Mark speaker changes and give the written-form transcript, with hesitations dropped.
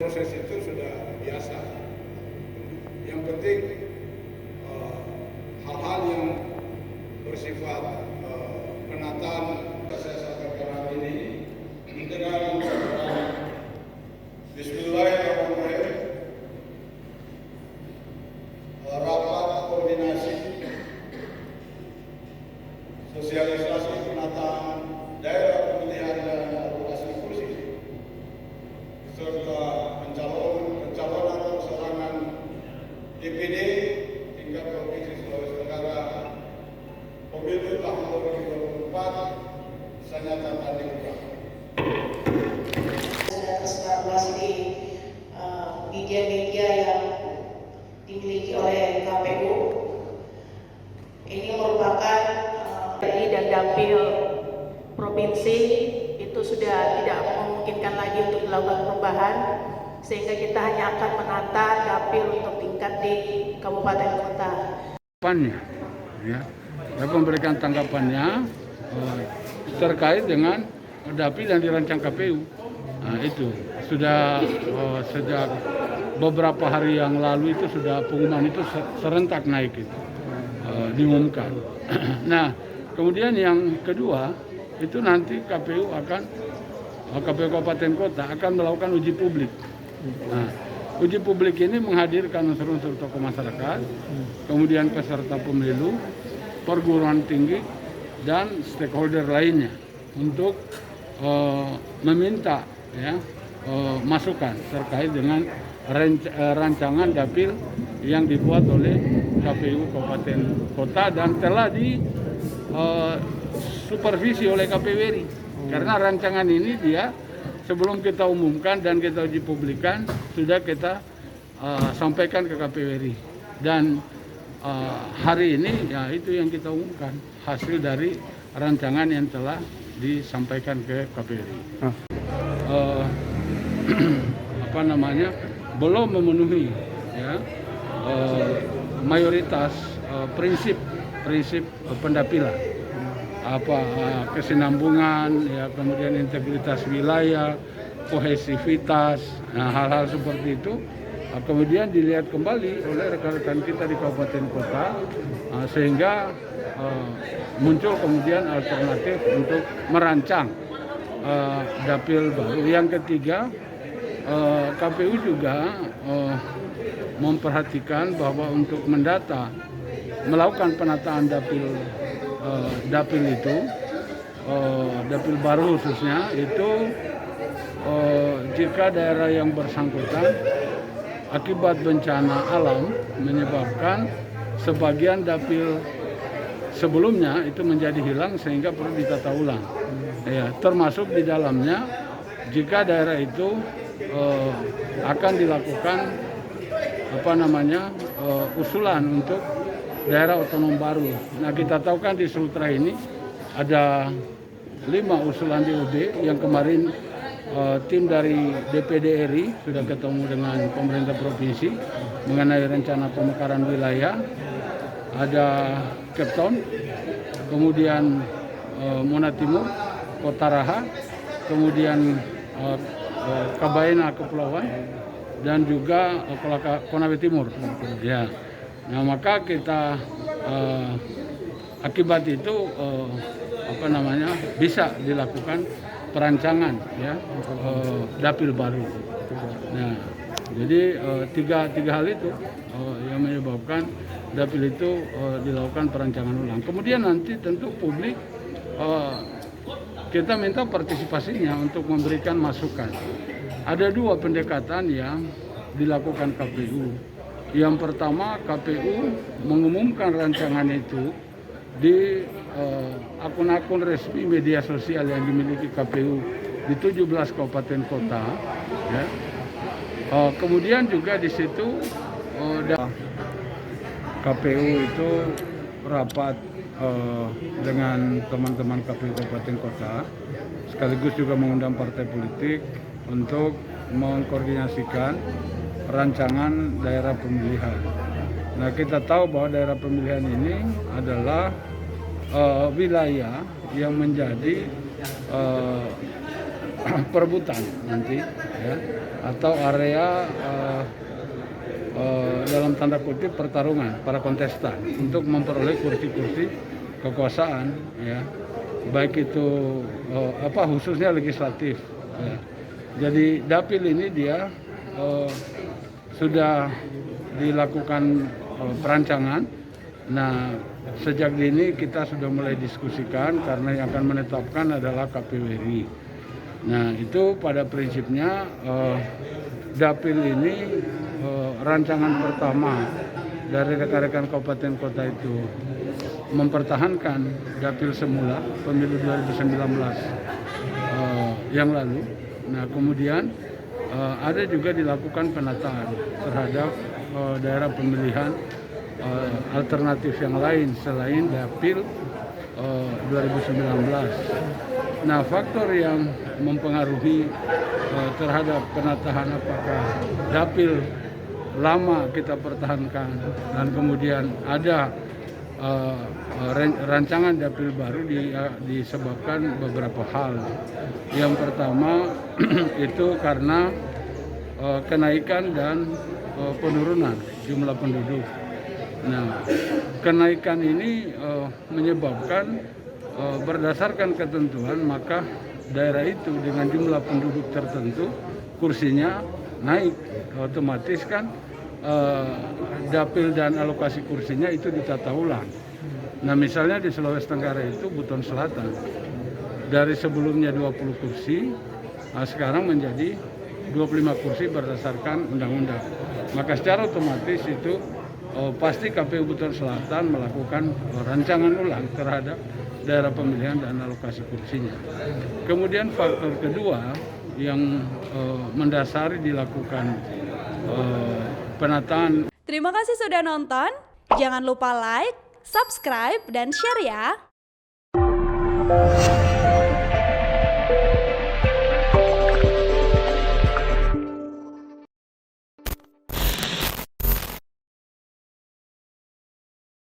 Speaker 1: proses itu sudah biasa. Yang penting hal-hal yang bersifat penataan saya sampaikan hari ini dengan Bismillahirrahmanirrahim, rapat koordinasi sosialisasi penataan daerah pemilihan dan alokasi kursi serta pencalonan perseorangan DPD tingkat provinsi Sulawesi Tenggara pemilu tahun 2024 saya nyatakan dibuka.
Speaker 2: Sudah tersebar di media-media yang dimiliki oleh KPU. Ini merupakan dan dapil provinsi itu sudah tidak memungkinkan lagi untuk dilakukan perubahan, sehingga kita hanya akan menata dapil untuk tingkat di kabupaten kota.
Speaker 3: Tanggapannya, ya, saya memberikan tanggapannya terkait dengan dapil yang dirancang KPU. Nah, itu sudah sejak beberapa hari yang lalu itu sudah pengumuman itu serentak naik itu diumumkan. Nah, kemudian yang kedua itu nanti KPU Kabupaten Kota akan melakukan uji publik. Nah, uji publik ini menghadirkan unsur-unsur tokoh masyarakat, kemudian peserta pemilu, perguruan tinggi, dan stakeholder lainnya untuk meminta masukan terkait dengan rancangan dapil yang dibuat oleh KPU Kabupaten Kota dan telah supervisi oleh KPU RI. Karena rancangan ini dia sebelum kita umumkan dan kita uji publikan sudah kita sampaikan ke KPU RI. Dan hari ini ya itu yang kita umumkan hasil dari rancangan yang telah disampaikan ke KPU RI. Belum memenuhi mayoritas prinsip pendapilan, kesinambungan, kemudian integritas wilayah, kohesivitas, hal-hal seperti itu kemudian dilihat kembali oleh rekan-rekan kita di kabupaten kota, sehingga muncul kemudian alternatif untuk merancang dapil baru. Yang ketiga, KPU juga memperhatikan bahwa untuk melakukan penataan dapil itu, dapil baru khususnya itu, jika daerah yang bersangkutan akibat bencana alam menyebabkan sebagian dapil sebelumnya itu menjadi hilang sehingga perlu ditata ulang. Termasuk di dalamnya jika daerah itu akan dilakukan usulan untuk daerah otonom baru. Nah, kita tahu kan di Sultra ini ada 5 usulan DUD yang kemarin tim dari DPD RI sudah ketemu dengan pemerintah provinsi mengenai rencana pemekaran wilayah. Ada Kepton, kemudian Mona Timur, Kota Raha, kemudian Kabaina Kepulauan, dan juga Konawe Timur. Ya. Nah, maka kita akibat itu bisa dilakukan perancangan dapil baru. Nah, jadi tiga hal itu yang menyebabkan dapil itu dilakukan perancangan ulang. Kemudian nanti tentu publik kita minta partisipasinya untuk memberikan masukan. Ada 2 pendekatan yang dilakukan KPU. Yang pertama, KPU mengumumkan rancangan itu di akun-akun resmi media sosial yang dimiliki KPU di 17 kabupaten kota. Kemudian juga di situ KPU itu rapat dengan teman-teman KPU kabupaten kota, sekaligus juga mengundang partai politik untuk mengkoordinasikan rancangan daerah pemilihan. Nah, kita tahu bahwa daerah pemilihan ini adalah wilayah yang menjadi perebutan nanti atau area dalam tanda kutip pertarungan para kontestan untuk memperoleh kursi-kursi kekuasaan, ya, baik itu khususnya legislatif. Ya. Jadi dapil ini dia sudah dilakukan perancangan. Nah, sejak dini kita sudah mulai diskusikan karena yang akan menetapkan adalah KPU RI. Nah, itu pada prinsipnya dapil ini rancangan pertama dari rekan-rekan kabupaten kota itu mempertahankan dapil semula pemilu 2019 yang lalu. Nah, kemudian ada juga dilakukan penataan terhadap daerah pemilihan alternatif yang lain selain dapil 2019. Nah, faktor yang mempengaruhi terhadap penataan apakah dapil lama kita pertahankan dan kemudian ada rancangan dapil baru disebabkan beberapa hal. Yang pertama itu karena kenaikan dan penurunan jumlah penduduk. Nah, kenaikan ini menyebabkan berdasarkan ketentuan maka daerah itu dengan jumlah penduduk tertentu kursinya naik, otomatis kan dapil dan alokasi kursinya itu ditata ulang. Nah, misalnya di Sulawesi Tenggara itu Buton Selatan dari sebelumnya 20 kursi sekarang menjadi 25 kursi berdasarkan undang-undang. Maka secara otomatis itu pasti KPU Buton Selatan melakukan rancangan ulang terhadap daerah pemilihan dan alokasi kursinya. Kemudian faktor kedua yang mendasari dilakukan penataan.
Speaker 4: Terima kasih sudah nonton. Jangan lupa like, subscribe, dan share ya.